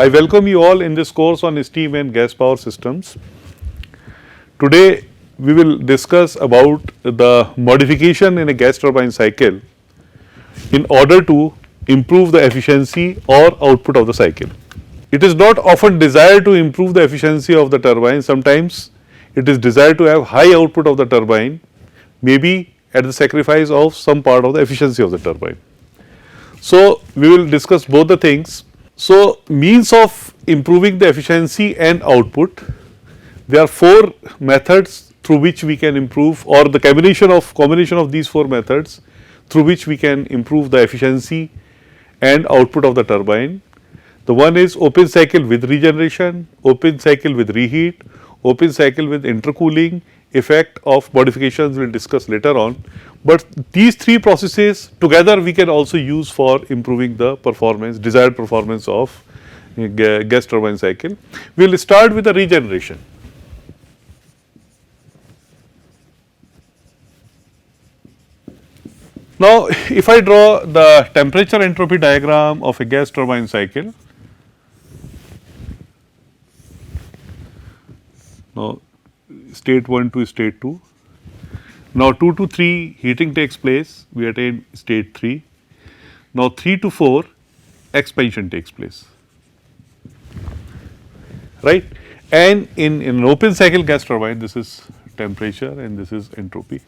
I welcome you all in this course on steam and gas power systems. Today we will discuss about the modification in a gas turbine cycle in order to improve the efficiency or output of the cycle. It is not often desired to improve the efficiency of the turbine. Sometimes it is desired to have high output of the turbine, maybe at the sacrifice of some part of the efficiency of the turbine. So, we will discuss both the things. So, means of improving the efficiency and output, there are 4 methods through which we can improve, or the combination of these 4 methods through which we can improve the efficiency and output of the turbine. The one is open cycle with regeneration, open cycle with reheat, open cycle with intercooling. Effect of modifications we will discuss later on, but these 3 processes together we can also use for improving the performance, desired performance of gas turbine cycle. We will start with the regeneration. Now, if I draw the temperature entropy diagram of a gas turbine cycle, now state 1 to state 2. Now 2 to 3 heating takes place, we attain state 3. Now 3 to 4 expansion takes place, right. And in an open cycle gas turbine, this is temperature and this is entropy.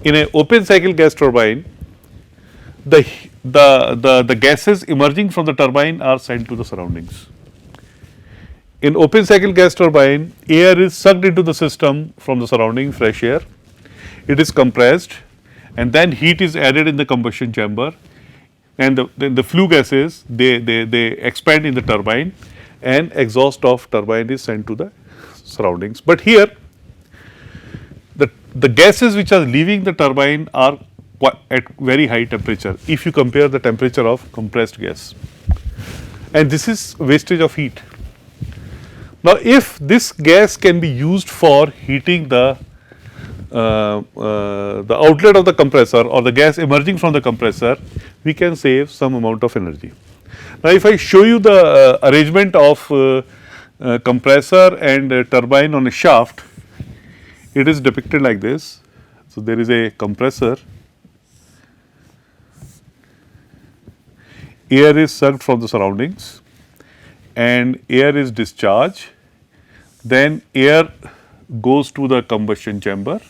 In an open cycle gas turbine, the gases emerging from the turbine are sent to the surroundings. In open cycle gas turbine, air is sucked into the system from the surrounding fresh air. It is compressed and then heat is added in the combustion chamber, and the flue gases they expand in the turbine and exhaust of turbine is sent to the surroundings. But here the gases which are leaving the turbine are at very high temperature if you compare the temperature of compressed gas, and this is wastage of heat. Now, if this gas can be used for heating the outlet of the compressor or the gas emerging from the compressor, we can save some amount of energy. Now, if I show you the arrangement of compressor and turbine on a shaft, it is depicted like this. So, there is a compressor, air is sucked from the surroundings and air is discharged, then air goes to the combustion chamber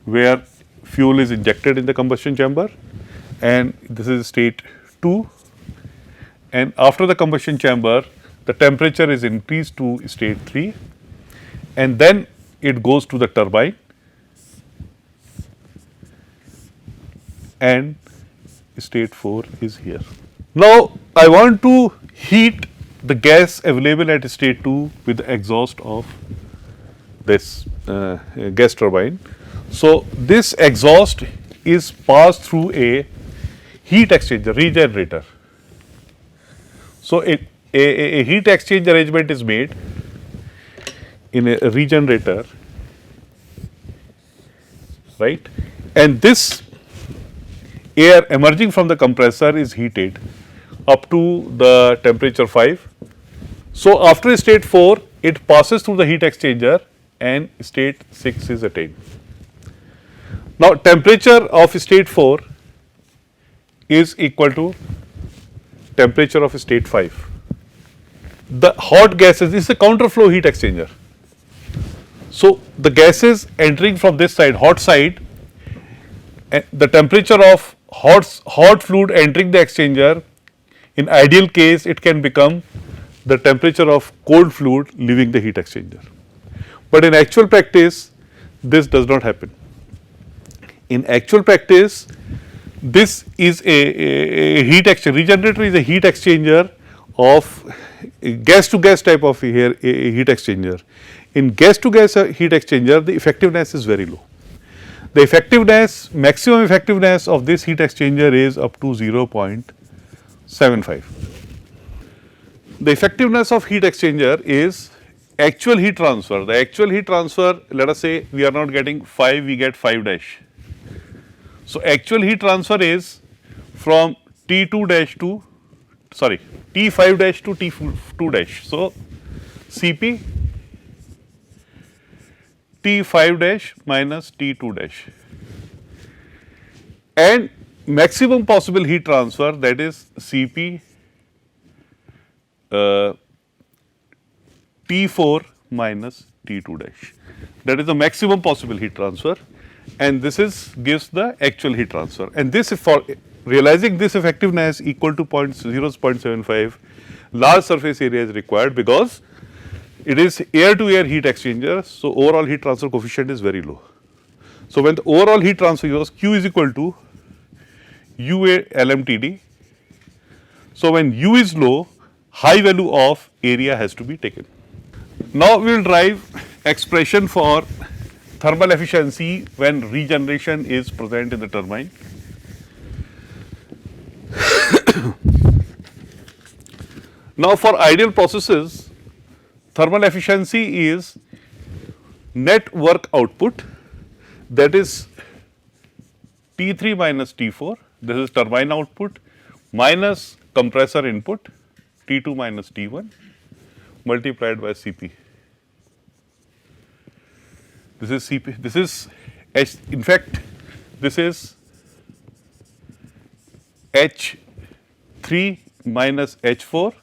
where fuel is injected in the combustion chamber, and this is state 2, and after the combustion chamber the temperature is increased to state 3 and then it goes to the turbine and state 4 is here. Now, I want to heat the gas available at state 2 with the exhaust of this gas turbine. So, this exhaust is passed through a heat exchanger regenerator. So, a heat exchange arrangement is made in a regenerator, right, and this air emerging from the compressor is heated up to the temperature 5. So, after state 4 it passes through the heat exchanger and state 6 is attained. Now, temperature of state 4 is equal to temperature of state 5. The hot gases, this is a counterflow heat exchanger. So, the gases entering from this side, hot side, the temperature of hot fluid entering the exchanger, in ideal case it can become the temperature of cold fluid leaving the heat exchanger. But in actual practice this does not happen. In actual practice this is a heat exchanger, regenerator is a heat exchanger of gas to gas type of a heat exchanger. In gas to gas heat exchanger the effectiveness is very low. The effectiveness, maximum effectiveness of this heat exchanger is up to 0.75. The effectiveness of heat exchanger is actual heat transfer. The actual heat transfer, let us say we are not getting 5, we get 5 dash. So, actual heat transfer is from T2 dash to sorry, T5 dash to T2 dash. So, Cp T5 dash minus T2 dash, and maximum possible heat transfer, that is Cp T4 minus T2 dash. That is the maximum possible heat transfer, and this is gives the actual heat transfer. And this, for realizing this effectiveness equal to 0.75, large surface area is required because it is air to air heat exchanger. So, overall heat transfer coefficient is very low. So, when the overall heat transfer is Q is equal to UA LMTD. So, when U is low, high value of area has to be taken. Now, we will derive expression for thermal efficiency when regeneration is present in the turbine. Now, for ideal processes, thermal efficiency is net work output, that is T3 minus T4, this is turbine output, minus compressor input T2 minus T1 multiplied by Cp. This is Cp, this is H, in fact this is H3 minus H4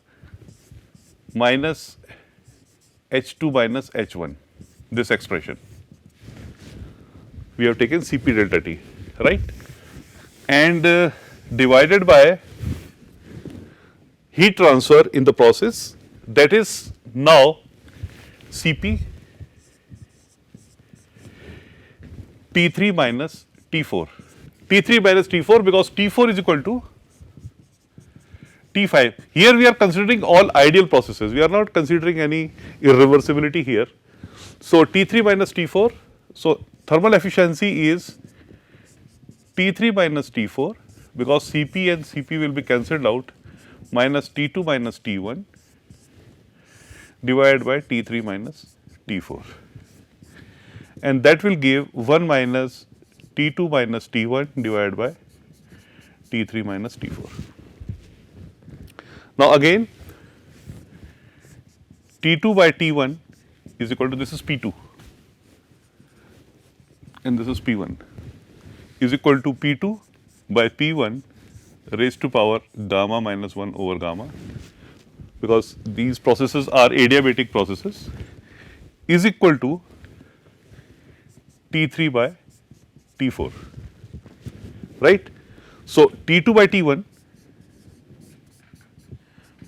minus H2 minus H1, this expression. We have taken Cp delta T, right, and divided by heat transfer in the process, that is now Cp T3 minus T4. T3 minus T4 because T4 is equal to T5. Here we are considering all ideal processes, we are not considering any irreversibility here. So, T3 minus T4, so thermal efficiency is T3 minus T4 because Cp and Cp will be cancelled out, minus T2 minus T1 divided by T3 minus T4, and that will give 1 minus T2 minus T1 divided by T3 minus T4. Now, again T2 by T1 is equal to, this is P2 and this is P1, is equal to P2 by P1 raised to power gamma minus 1 over gamma, because these processes are adiabatic processes, is equal to T3 by T4, right. So, T2 by T1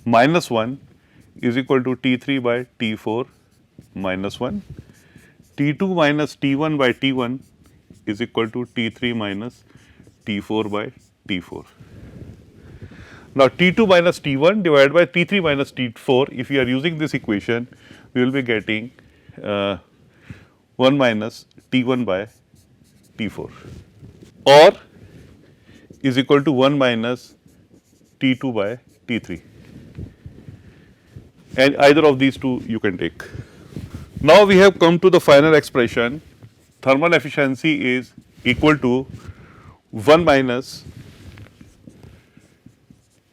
minus 1 is equal to T3 by T4 minus 1, T2 minus T1 by T1 is equal to T3 minus T4 by T4. Now, T2 minus T1 divided by T3 minus T4, if we are using this equation, we will be getting 1 minus T1 by T4, or is equal to 1 minus T2 by T3, and either of these two you can take. Now, we have come to the final expression. Thermal efficiency is equal to 1 minus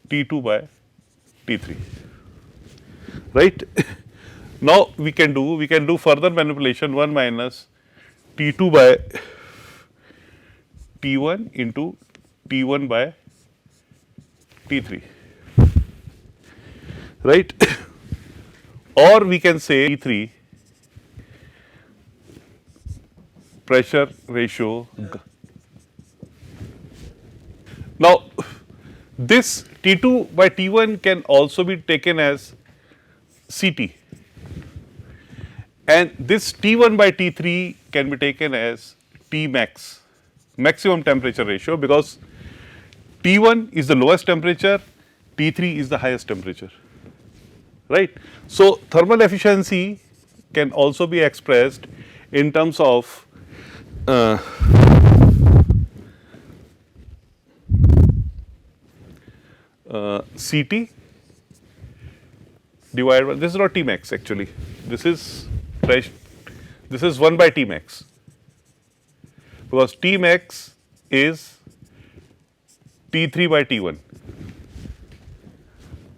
T2 by T3, right. Now, we can do further manipulation, 1 minus T2 by T1 into T1 by T3, right, or we can say T3 pressure ratio. Now, this T2 by T1 can also be taken as Ct, and this T1 by T3 can be taken as T max, maximum temperature ratio, because T1 is the lowest temperature, T3 is the highest temperature, right. So, thermal efficiency can also be expressed in terms of Ct divided by, this is not T max actually, this is 1 by T max, because T max is T3 by T1,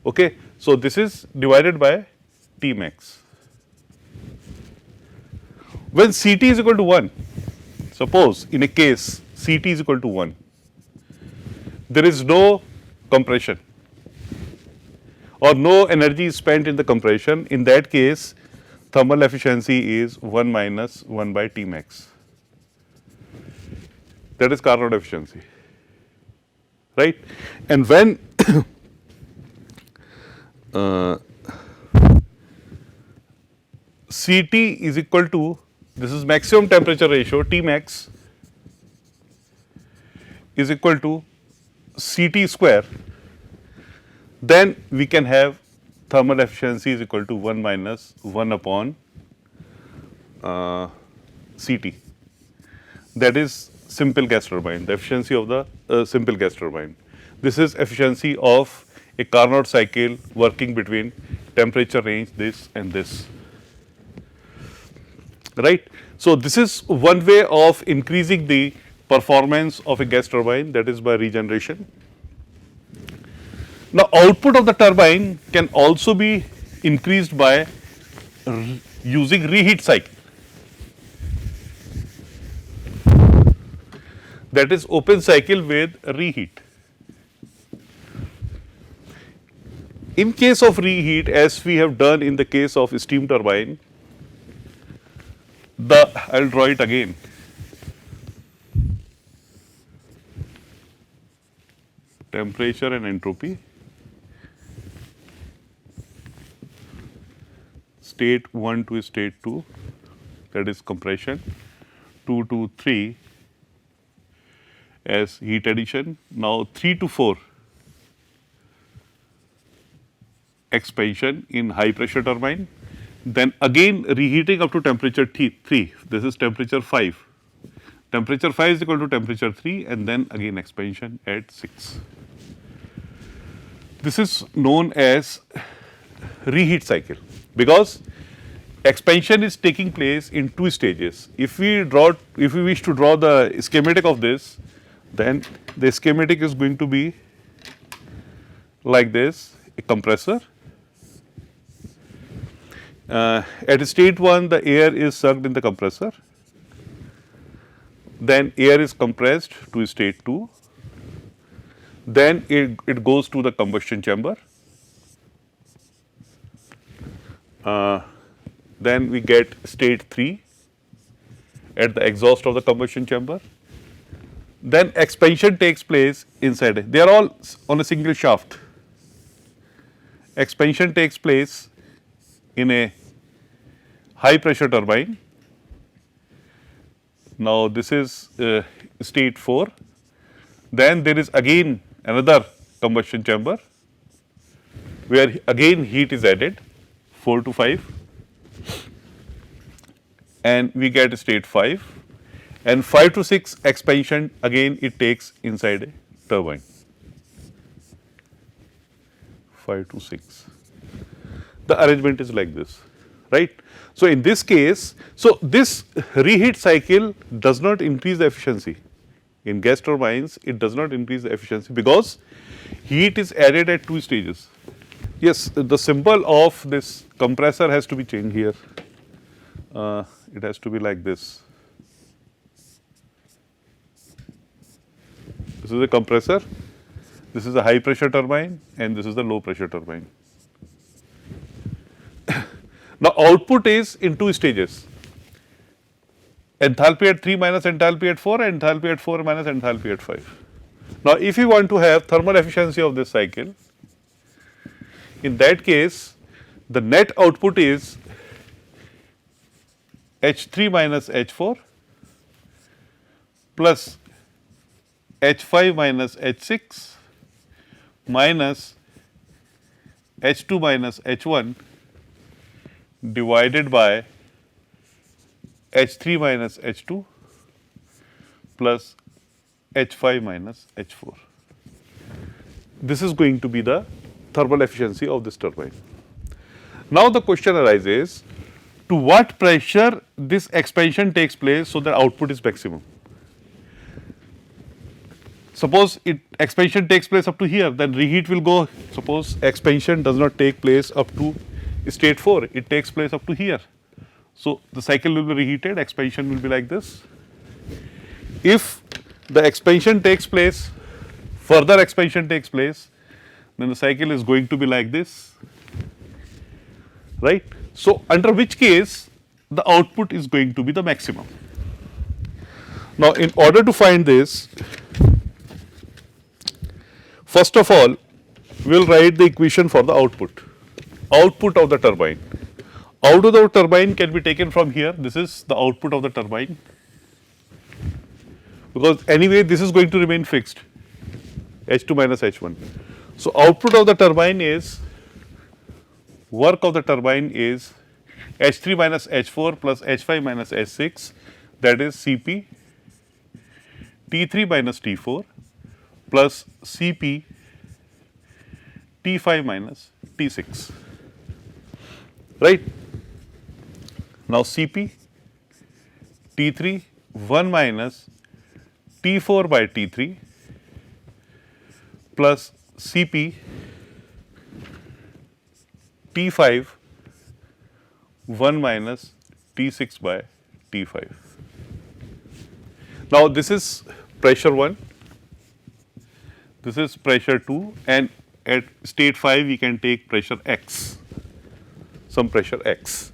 Okay. So, this is divided by T max. When Ct is equal to 1, suppose in a case Ct is equal to 1, there is no compression or no energy is spent in the compression. In that case, thermal efficiency is 1 minus 1 by T max. That is Carnot efficiency, right? And when Ct is equal to, this is maximum temperature ratio, T max is equal to Ct square, then we can have thermal efficiency is equal to 1 minus 1 upon Ct. That is simple gas turbine, the efficiency of the simple gas turbine. This is efficiency of a Carnot cycle working between temperature range this and this, right. So, this is one way of increasing the performance of a gas turbine, that is by regeneration. Now, output of the turbine can also be increased by using reheat cycle, that is open cycle with reheat. In case of reheat, as we have done in the case of steam turbine, I will draw it again. Temperature and entropy, state 1 to state 2, that is compression, 2 to 3 as heat addition. Now, 3 to 4 expansion in high pressure turbine, then again reheating up to temperature 3, this is temperature 5. Temperature 5 is equal to temperature 3 and then again expansion at 6. This is known as reheat cycle because expansion is taking place in 2 stages. If we wish to draw the schematic of this, then the schematic is going to be like this: a compressor. At state 1, the air is sucked in the compressor, then air is compressed to state 2, then it goes to the combustion chamber, then we get state 3 at the exhaust of the combustion chamber, then expansion takes place inside. They are all on a single shaft. Expansion takes place in a high pressure turbine. Now, this is state 4, then there is again another combustion chamber where again heat is added 4 to 5 and we get state 5, and 5 to 6 expansion again it takes inside a turbine, 5 to 6. The arrangement is like this, right. So, in this case, so this reheat cycle does not increase the efficiency. In gas turbines, it does not increase the efficiency because heat is added at 2 stages. Yes, the symbol of this compressor has to be changed here. It has to be like this. This is a compressor, this is a high pressure turbine and this is the low pressure turbine. Now, output is in 2 stages: enthalpy at 3 minus enthalpy at 4 and enthalpy at 4 minus enthalpy at 5. Now, if you want to have thermal efficiency of this cycle, in that case the net output is H3 minus H4 plus H5 minus H6 minus H2 minus H1 divided by H3 minus H2 plus H5 minus H4. This is going to be the thermal efficiency of this turbine. Now, the question arises, to what pressure this expansion takes place so that output is maximum. suppose expansion takes place up to here, then reheat will go, suppose expansion does not take place up to state 4, it takes place up to here. So, the cycle will be reheated, expansion will be like this. If the expansion takes place, further expansion takes place, then the cycle is going to be like this, right. So, under which case the output is going to be the maximum. Now, in order to find this, first of all, we will write the equation for the output of the turbine. Output of the turbine can be taken from here, this is the output of the turbine, because anyway this is going to remain fixed, H2 minus H1. So, output of the turbine is, work of the turbine is H3 minus H4 plus H5 minus H6, that is Cp T3 minus T4 plus Cp T5 minus T6, right. Now, Cp T3 1 minus T4 by T3 plus Cp T5 1 minus T6 by T5. Now, this is pressure 1, this is pressure 2, and at state 5 we can take pressure x, some pressure x.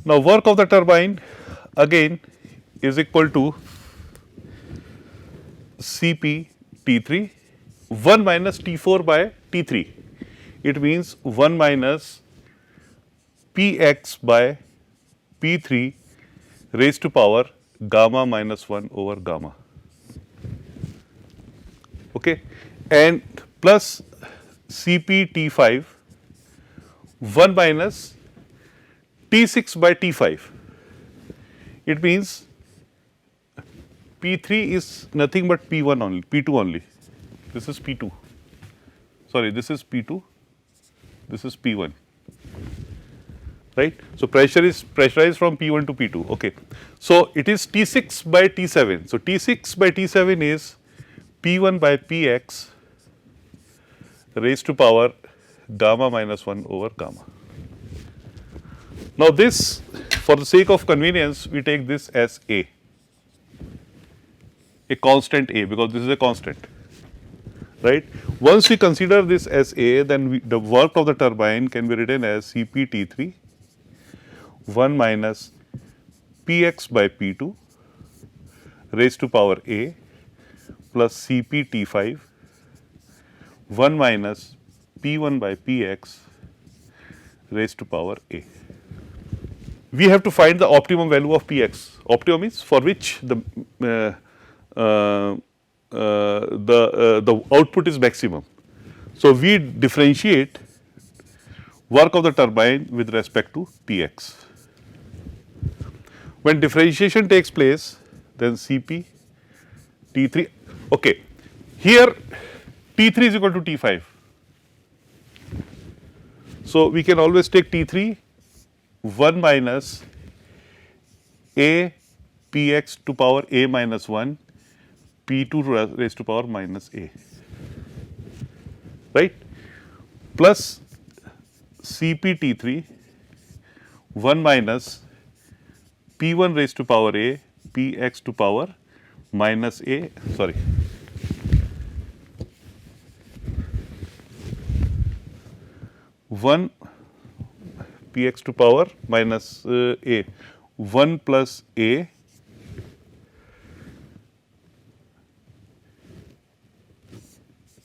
Now, work of the turbine again is equal to Cp T3 1 minus T4 by T3, it means 1 minus Px by P3 raised to power gamma minus 1 over gamma, okay, and plus Cp T5 1 minus T6 by T5, it means P3 is nothing but P1 only, P2 only, this is P2, sorry this is P2, this is P1, right. So, pressure is pressurized from P1 to P2, okay. So, it is T6 by T7, so T6 by T7 is P1 by Px raised to power gamma minus 1 over gamma. Now, this, for the sake of convenience, we take this as a constant A, because this is a constant, right. Once we consider this as A, then the work of the turbine can be written as Cp T3 1 minus Px by P2 raised to power A plus Cp T5 1 minus P1 by Px raised to power A. We have to find the optimum value of Px. Optimum is for which the output is maximum. So, we differentiate work of the turbine with respect to Px. When differentiation takes place, then Cp T3, okay, here T3 is equal to T5. So, we can always take T3 1 minus A Px to power A minus 1 P2 raised to power minus A, right, plus Cp T3 1 minus P1 raised to power A Px to power minus A, sorry, one Px to power minus A, 1 plus A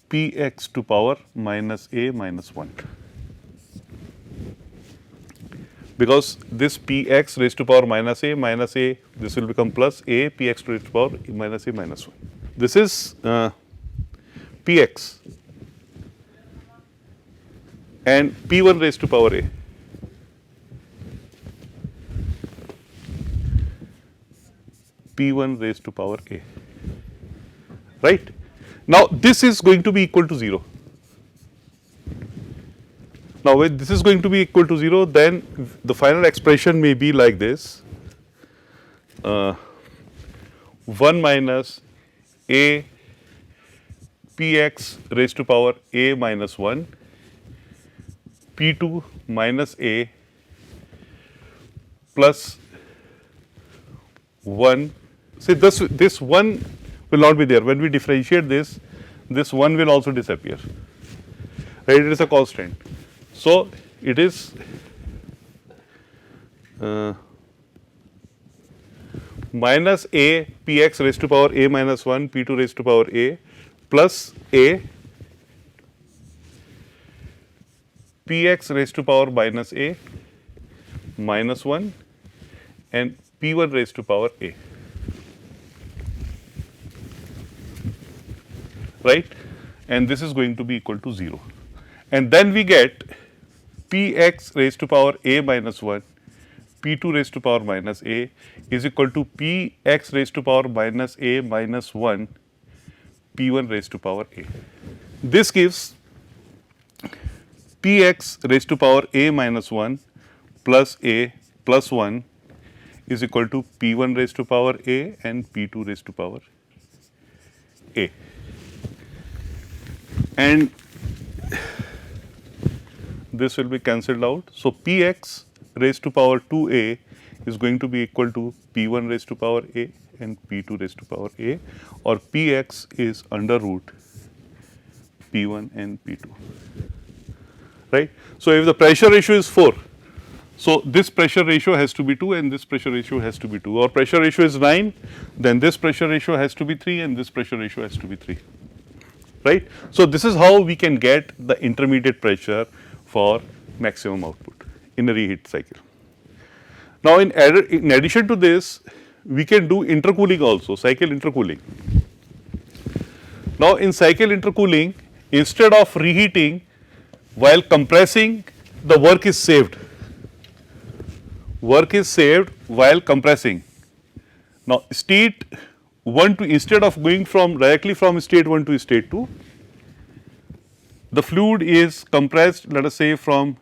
Px to power minus A minus 1, because this Px raised to power minus A, this will become plus A Px raised to power minus A minus 1. This is Px and P1 raised to power A. P1 raised to power A, right. Now, this is going to be equal to 0. Now, when this is going to be equal to 0, then the final expression may be like this, 1 minus A Px raised to power A minus 1 P2 minus A plus 1. See, this 1 will not be there. When we differentiate this 1 will also disappear. Right? It is a constant. So, it is minus A Px raised to power A minus 1 P2 raised to power A plus A Px raised to power minus A minus 1 and P1 raised to power A. Right? And this is going to be equal to 0. And then we get Px raised to power A minus 1 P2 raised to power minus A is equal to Px raised to power minus A minus 1 P1 raised to power A. This gives Px raised to power A minus 1 plus A plus 1 is equal to P1 raised to power A and P2 raised to power A. And this will be cancelled out. So, Px raised to power 2A is going to be equal to P1 raised to power A and P2 raised to power A, or Px is under root P1 and P2. Right. So, if the pressure ratio is 4, so this pressure ratio has to be 2 and this pressure ratio has to be 2, or pressure ratio is 9, then this pressure ratio has to be 3 and this pressure ratio has to be 3. Right. So, this is how we can get the intermediate pressure for maximum output in a reheat cycle. Now, in addition to this, we can do intercooling also, cycle intercooling. Now, in cycle intercooling, instead of reheating, while compressing, the work is saved. Work is saved while compressing. Now, state 1 to, instead of going from directly from state 1 to state 2, the fluid is compressed, let us say, from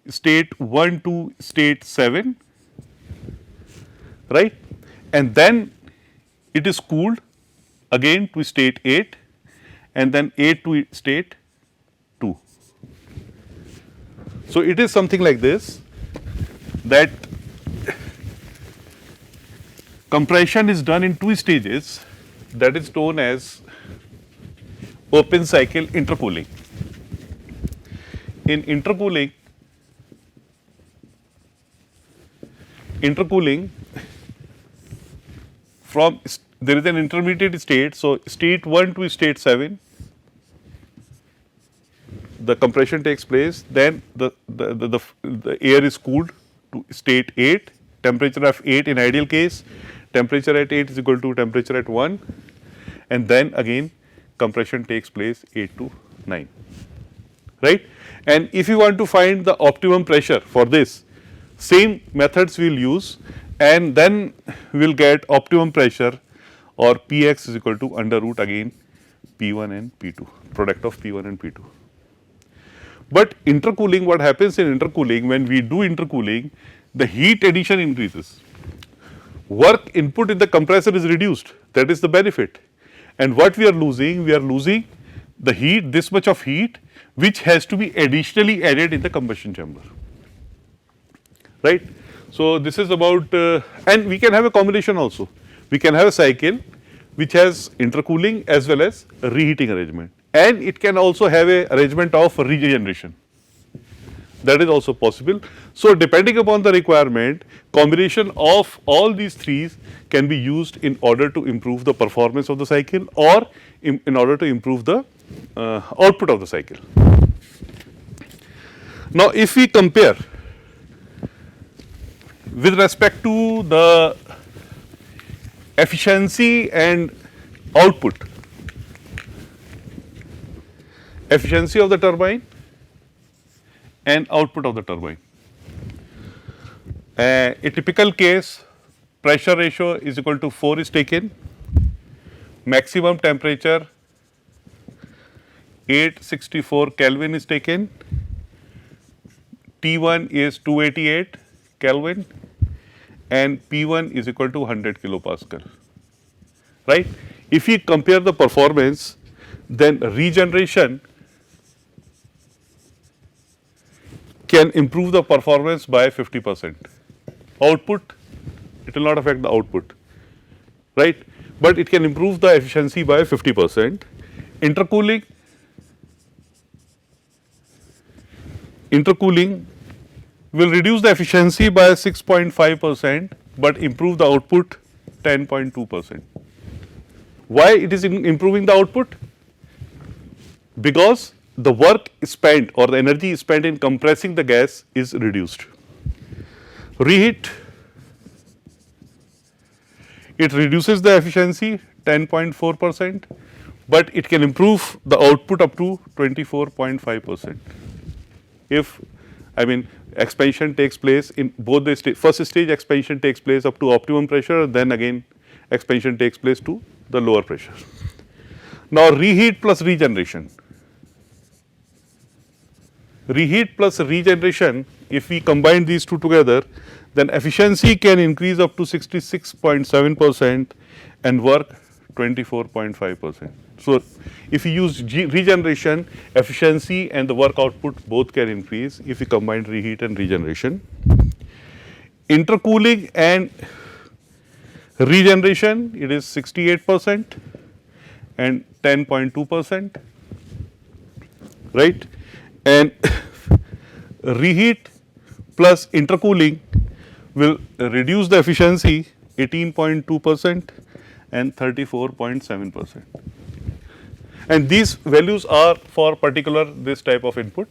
state 1 to state 7, right, and then it is cooled again to state 8 and then 8 to state 2. So, it is something like this, that compression is done in 2 stages, that is known as open cycle intercooling. In intercooling, from there is an intermediate state. So, state 1 to state 7, the compression takes place, then the air is cooled to state 8, temperature of 8 in ideal case, temperature at 8 is equal to temperature at 1, and then again compression takes place 8 to 9, right. And if you want to find the optimum pressure for this, same methods we will use, and then we will get optimum pressure, or Px is equal to under root again P1 and P2, product of P1 and P2. But intercooling, what happens in intercooling, when we do intercooling, the heat addition increases, work input in the compressor is reduced, that is the benefit. And what we are losing the heat, this much of heat, which has to be additionally added in the combustion chamber, right. So, this is about, and we can have a combination also. We can have a cycle which has intercooling as well as a reheating arrangement, and it can also have a arrangement of regeneration, that is also possible. So, depending upon the requirement, combination of all these three can be used in order to improve the performance of the cycle, or in order to improve the output of the cycle. Now, if we compare with respect to the efficiency and output, efficiency of the turbine and output of the turbine. A typical case, pressure ratio is equal to 4 is taken, maximum temperature 864 Kelvin is taken, T1 is 288 Kelvin, and P1 is equal to 100 kilopascal, right. if we compare the performance, then regeneration can improve the performance by 50%. Output, it will not affect the output, right, but it can improve the efficiency by 50%. Intercooling will reduce the efficiency by 6.5%, but improve the output 10.2%. Why it is improving the output? Because the work spent or the energy spent in compressing the gas is reduced. Reheat, it reduces the efficiency 10.4%, but it can improve the output up to 24.5%. If expansion takes place in both the first stage, expansion takes place up to optimum pressure, then again expansion takes place to the lower pressure. Now reheat plus regeneration. Reheat plus regeneration, if we combine these two together, then efficiency can increase up to 66.7% and work 24.5%. So if you use regeneration, efficiency and the work output both can increase if we combine reheat and regeneration. Intercooling and regeneration, it is 68% and 10.2%, right, and reheat plus intercooling will reduce the efficiency 18.2% and 34.7%. And these values are for particular this type of input.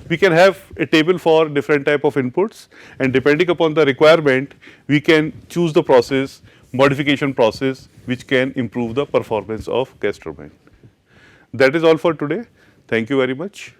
We can have a table for different type of inputs, and depending upon the requirement, we can choose the process, modification process, which can improve the performance of gas turbine. That is all for today. Thank you very much.